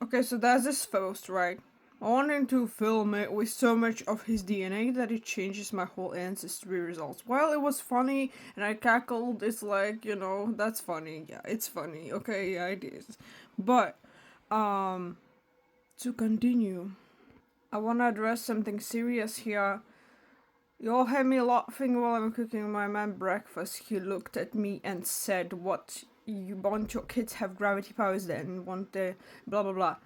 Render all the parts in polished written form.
Okay, so there's this post, right? I wanted to film it with so much of his DNA that it changes my whole ancestry results. While it was funny and I cackled, it's like, that's funny. Yeah, it's funny. Okay, yeah, it is. But, to continue, I want to address something serious here. You all had me laughing while I'm cooking my man breakfast. He looked at me and said, "What? You want your kids have gravity powers then? Want the blah blah blah."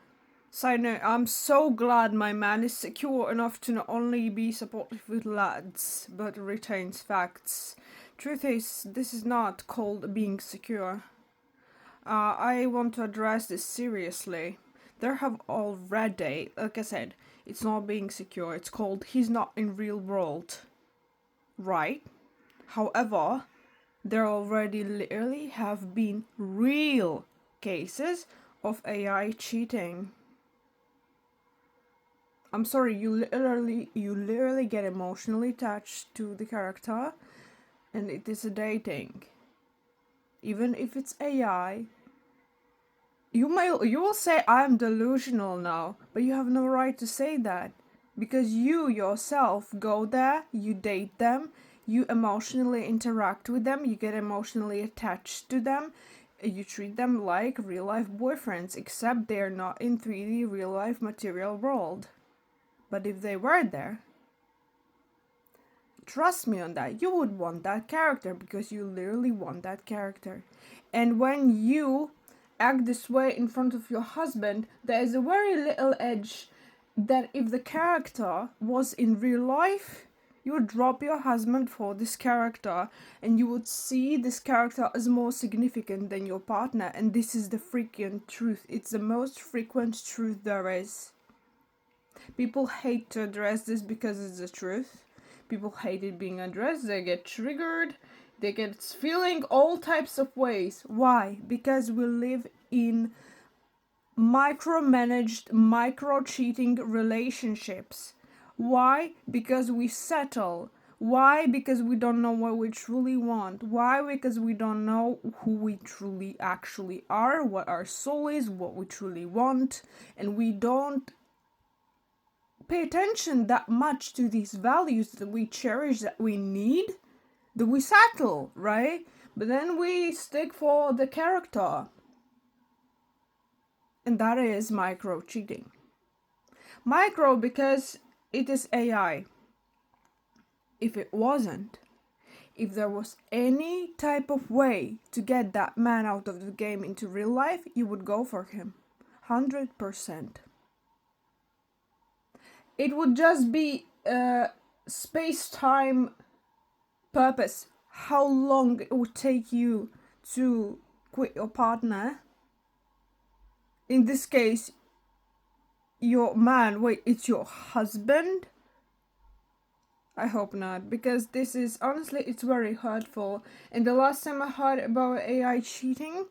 Side note, I'm so glad my man is secure enough to not only be supportive with lads, but retains facts. Truth is, this is not called being secure. I want to address this seriously. There have already, like I said, it's not being secure, it's called he's not in real world. Right? However, there already literally have been real cases of AI cheating. I'm sorry, you literally get emotionally attached to the character, and it is a dating. Even if it's AI, you will say I'm delusional now, but you have no right to say that because you yourself go there, you date them, you emotionally interact with them, you get emotionally attached to them, you treat them like real life boyfriends, except they're not in 3D real life material world. But if they were there, trust me on that, you would want that character because you literally want that character. And when you act this way in front of your husband, there is a very little edge that if the character was in real life, you would drop your husband for this character and you would see this character as more significant than your partner. And this is the freaking truth. It's the most frequent truth there is. People hate to address this because it's the truth. People hate it being addressed. They get triggered. They get feeling all types of ways. Why? Because we live in micromanaged, micro-cheating relationships. Why? Because we settle. Why? Because we don't know what we truly want. Why? Because we don't know who we truly actually are, what our soul is, what we truly want, and we don't pay attention that much to these values that we cherish, that we need, that we settle, right? But then we stick for the character. And that is micro cheating. Micro because it is AI. If it wasn't, if there was any type of way to get that man out of the game into real life, you would go for him. 100%. It would just be space-time purpose. How long it would take you to quit your partner. In this case, your man, wait, it's your husband? I hope not, because this is, honestly, it's very hurtful. And the last time I heard about AI cheating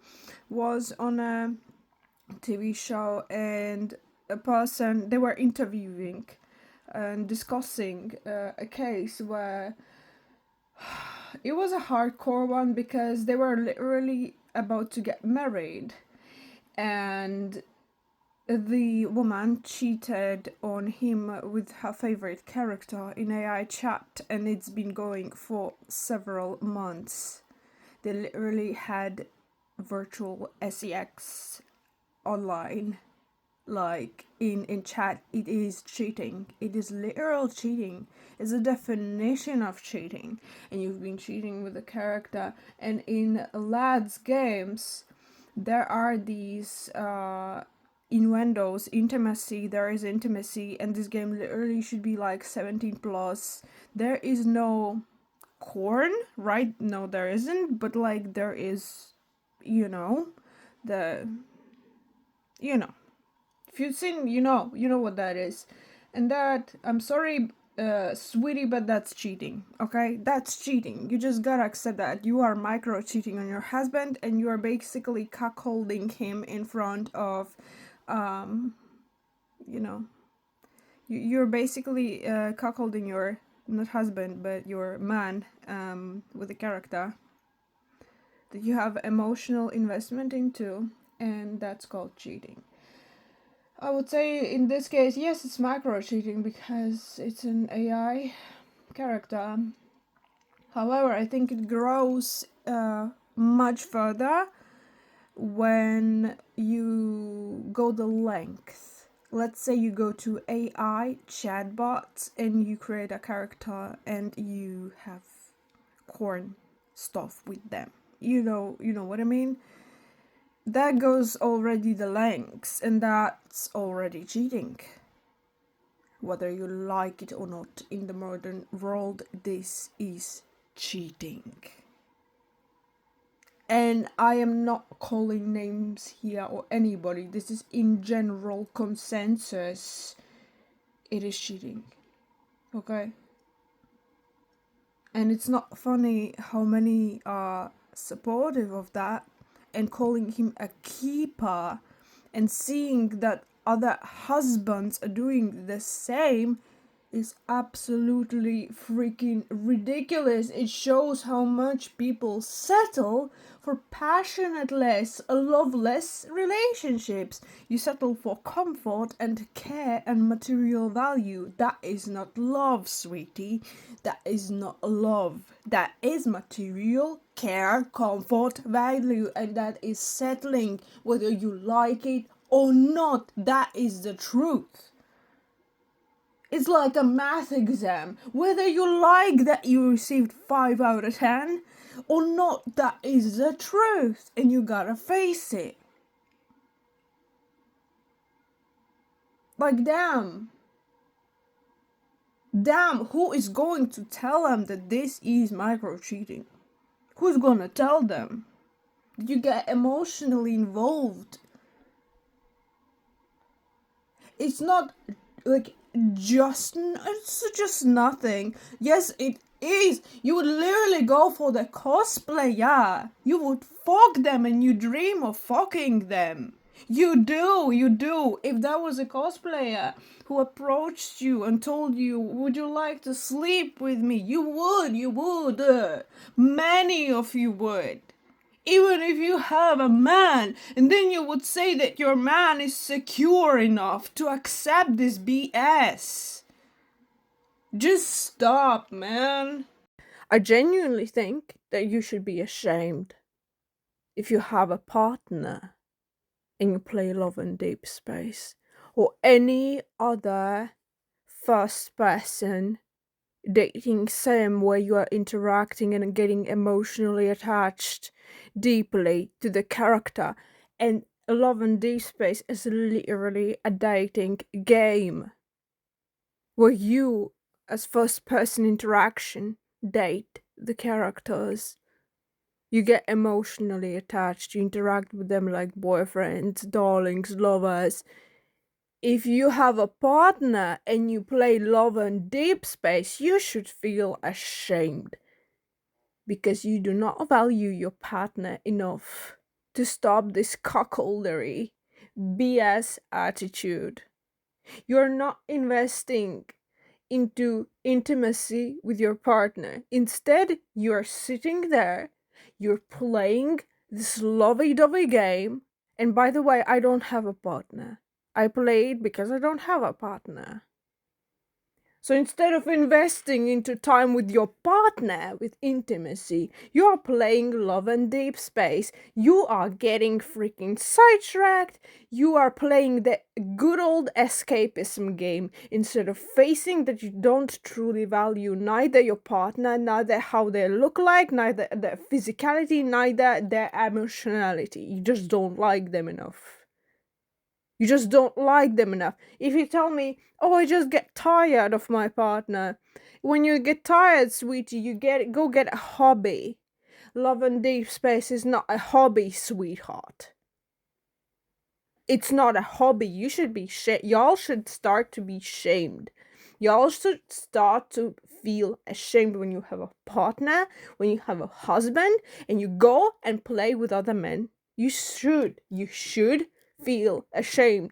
was on a TV show, and a person, they were interviewing and discussing a case where it was a hardcore one because they were literally about to get married, and the woman cheated on him with her favorite character in AI chat, and it's been going for several months. They literally had virtual sex online, like in chat. It is cheating. It is literal cheating. It's a definition of cheating, and you've been cheating with the character. And in lads games, there are these innuendos, intimacy. There is intimacy, and this game literally should be like 17 plus. There is no corn, right? No, there isn't, but like there is, the, if you've seen, you know what that is. And that, I'm sorry, sweetie, but that's cheating, okay? That's cheating. You just gotta accept that. You are micro cheating on your husband, and you are basically cuckolding him in front of, you know, you're basically cuckolding your, not husband, but your man, with a character that you have emotional investment into, and that's called cheating. I would say in this case, yes, it's macro cheating because it's an AI character. However, I think it grows much further when you go the length. Let's say you go to AI chatbots and you create a character and you have corn stuff with them. You know what I mean? That goes already the lengths, and that's already cheating. Whether you like it or not, in the modern world, this is cheating. And I am not calling names here or anybody. This is in general consensus. It is cheating. Okay? And it's not funny how many are supportive of that and calling him a keeper and seeing that other husbands are doing the same is absolutely freaking ridiculous. It shows how much people settle for passionateless, loveless relationships. You settle for comfort and care and material value. That is not love, sweetie. That is not love. That is material, care, comfort, value, and that is settling whether you like it or not. That is the truth. It's like a math exam. Whether you like that you received 5 out of 10 or not, that is the truth. And you gotta face it. Like, damn. Damn, who is going to tell them that this is micro cheating? Who's gonna tell them? You get emotionally involved. It's not like it's just nothing. Yes, it is. You would literally go for the cosplay, yeah. You would fuck them and you dream of fucking them. You do. If that was a cosplayer who approached you and told you, would you like to sleep with me? You would. Many of you would. Even if you have a man, and then you would say that your man is secure enough to accept this BS. Just stop, man. I genuinely think that you should be ashamed if you have a partner and you play Love and Deep Space or any other first person dating sim where you are interacting and getting emotionally attached deeply to the character. And Love and Deep Space is literally a dating game where you, as first person interaction, date the characters. You get emotionally attached, you interact with them like boyfriends, darlings, lovers. If you have a partner and you play Love and Deep Space, you should feel ashamed because you do not value your partner enough to stop this cuckoldry BS attitude. You're not investing into intimacy with your partner. Instead, you're sitting there, you're playing this lovey-dovey game. And by the way, I don't have a partner. I played because I don't have a partner. So instead of investing into time with your partner, with intimacy, you are playing Love and Deep Space. You are getting freaking sidetracked. You are playing the good old escapism game instead of facing that you don't truly value neither your partner, neither how they look like, neither their physicality, neither their emotionality. You just don't like them enough. You just don't like them enough. If you tell me, oh, I just get tired of my partner. When you get tired, sweetie, go get a hobby. Love and Deep Space is not a hobby, sweetheart. It's not a hobby. You should be y'all should start to be shamed. Y'all should start to feel ashamed when you have a partner, when you have a husband, and you go and play with other men. You should feel ashamed.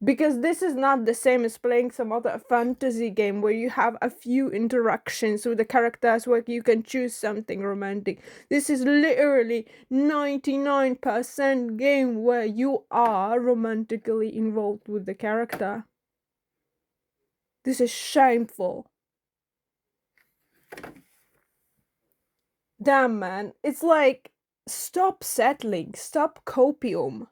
Because this is not the same as playing some other fantasy game where you have a few interactions with the characters where you can choose something romantic. This is literally 99% game where you are romantically involved with the character. This is shameful. Damn, man. It's like, stop settling, stop copium.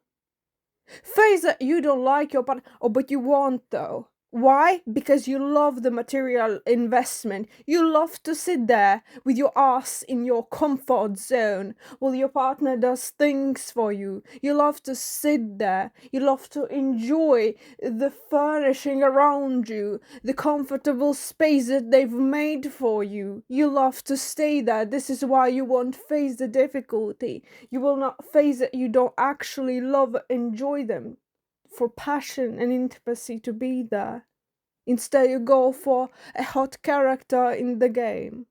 Face that you don't like your partner. Oh, but you want though. Why? Because you love the material investment. You love to sit there with your ass in your comfort zone while your partner does things for you. You love to sit there. You love to enjoy the furnishing around you, the comfortable space that they've made for you. You love to stay there. This is why you won't face the difficulty. You will not face it. You don't actually love, enjoy them for passion and intimacy to be there. Instead, you go for a hot character in the game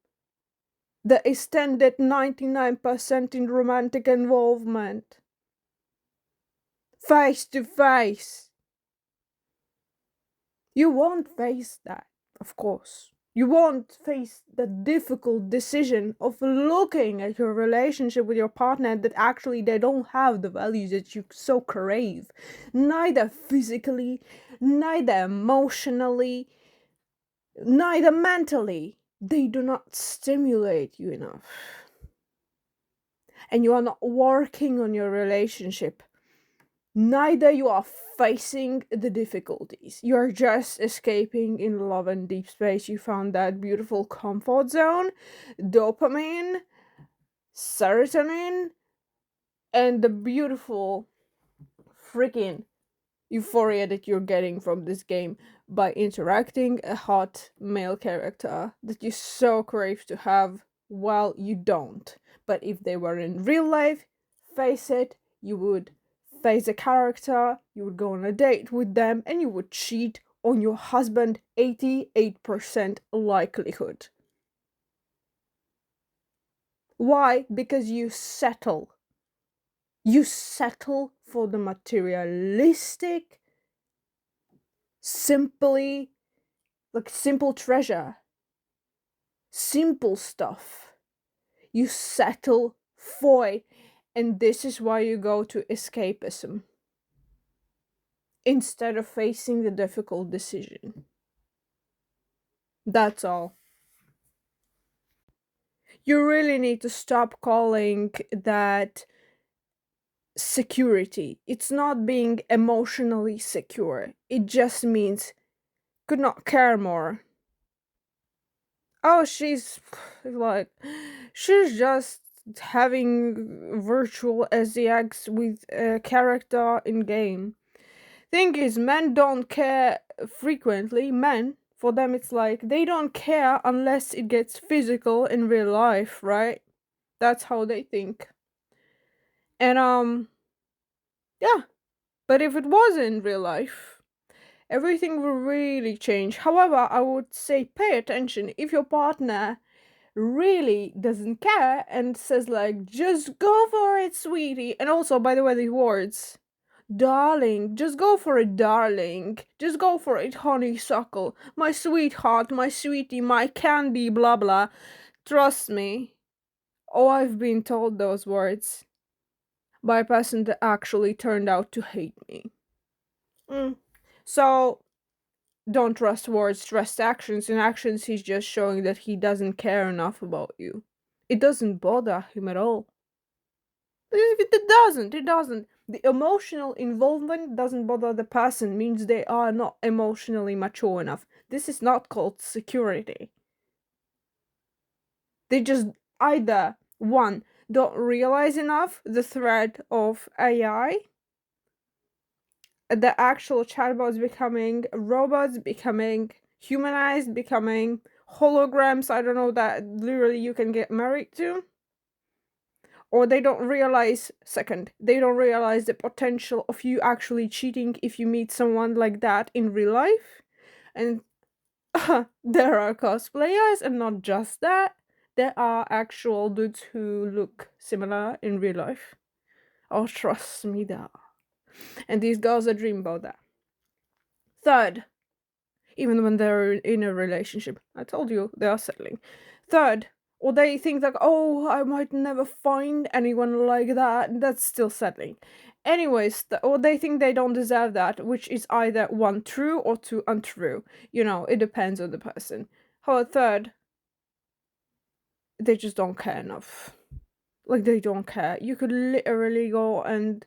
that is standard 99% in romantic involvement. Face to face. You won't face that, of course. You won't face the difficult decision of looking at your relationship with your partner that actually they don't have the values that you so crave. Neither physically, neither emotionally, neither mentally. They do not stimulate you enough. And you are not working on your relationship. Neither you are facing the difficulties. You are just escaping in love and deep space. You found that beautiful comfort zone, dopamine, serotonin, and the beautiful freaking euphoria that you're getting from this game by interacting a hot male character that you so crave to have. Well, you don't. But if they were in real life, face it, you would face a character, you would go on a date with them, and you would cheat on your husband 88% likelihood. Why? Because you settle. You settle for the materialistic, simply, like simple treasure, simple stuff. You settle for it, and this is why you go to escapism instead of facing the difficult decision. That's all. You really need to stop calling that security. It's not being emotionally secure. It just means could not care more. Oh, she's just having virtual SEX with a character in game. Thing is, men don't care frequently. Men, for them, it's like they don't care unless it gets physical in real life, right? That's how they think. And yeah. But if it was in real life, everything will really change. However, I would say pay attention if your partner really doesn't care and says like just go for it, sweetie. And also, by the way, the words darling, just go for it, darling, just go for it, honeysuckle, my sweetheart, my sweetie, my candy, blah blah. Trust me. Oh, I've been told those words by a person that actually turned out to hate me. So don't trust words, trust actions. In actions, he's just showing that he doesn't care enough about you. It doesn't bother him at all. It doesn't. The emotional involvement doesn't bother the person, means they are not emotionally mature enough. This is not called security. They just either, one, don't realize enough the threat of AI, the actual chatbots becoming robots, becoming humanized, becoming holograms, I don't know, that literally you can get married to. Or they don't realize, second, they don't realize the potential of you actually cheating if you meet someone like that in real life. And there are cosplayers, and not just that, there are actual dudes who look similar in real life. Oh, trust me, there are. And these girls are dream about that. Third, even when they're in a relationship, I told you they are settling. Third, or they think like, oh, I might never find anyone like that. That's still settling. Anyways, or they think they don't deserve that, which is either one true or two untrue. It depends on the person. However, third, they just don't care enough. Like, they don't care. You could literally go and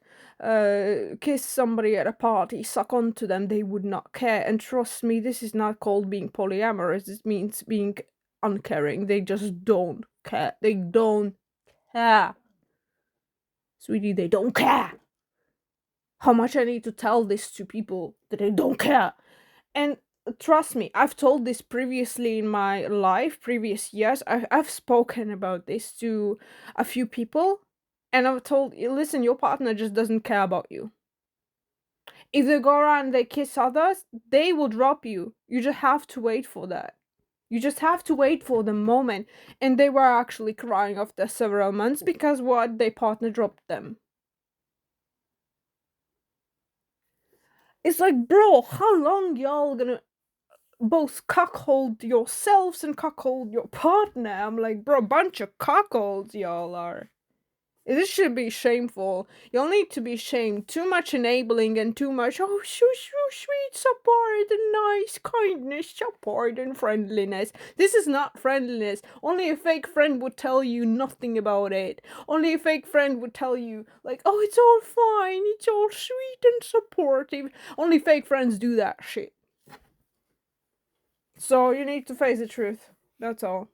kiss somebody at a party, suck onto them, they would not care. And trust me, this is not called being polyamorous. It means being uncaring. They just don't care. They don't care. Sweetie, they don't care. How much I need to tell this to people that they don't care. And trust me, I've told this previously in my life, previous years. I've spoken about this to a few people, and I've told, listen, your partner just doesn't care about you. If they go around and they kiss others, they will drop you. You just have to wait for that. You just have to wait for the moment. And they were actually crying after several months because what? Their partner dropped them. It's like, bro, how long y'all gonna both cuckold yourselves and cuckold your partner? I'm like, bro, bunch of cuckolds y'all are. This should be shameful. You'll need to be shamed. Too much enabling and too much, oh, so sweet support and nice kindness, support and friendliness. This is not friendliness. Only a fake friend would tell you nothing about it. Only a fake friend would tell you, like, oh, it's all fine, it's all sweet and supportive. Only fake friends do that shit. So you need to face the truth. That's all.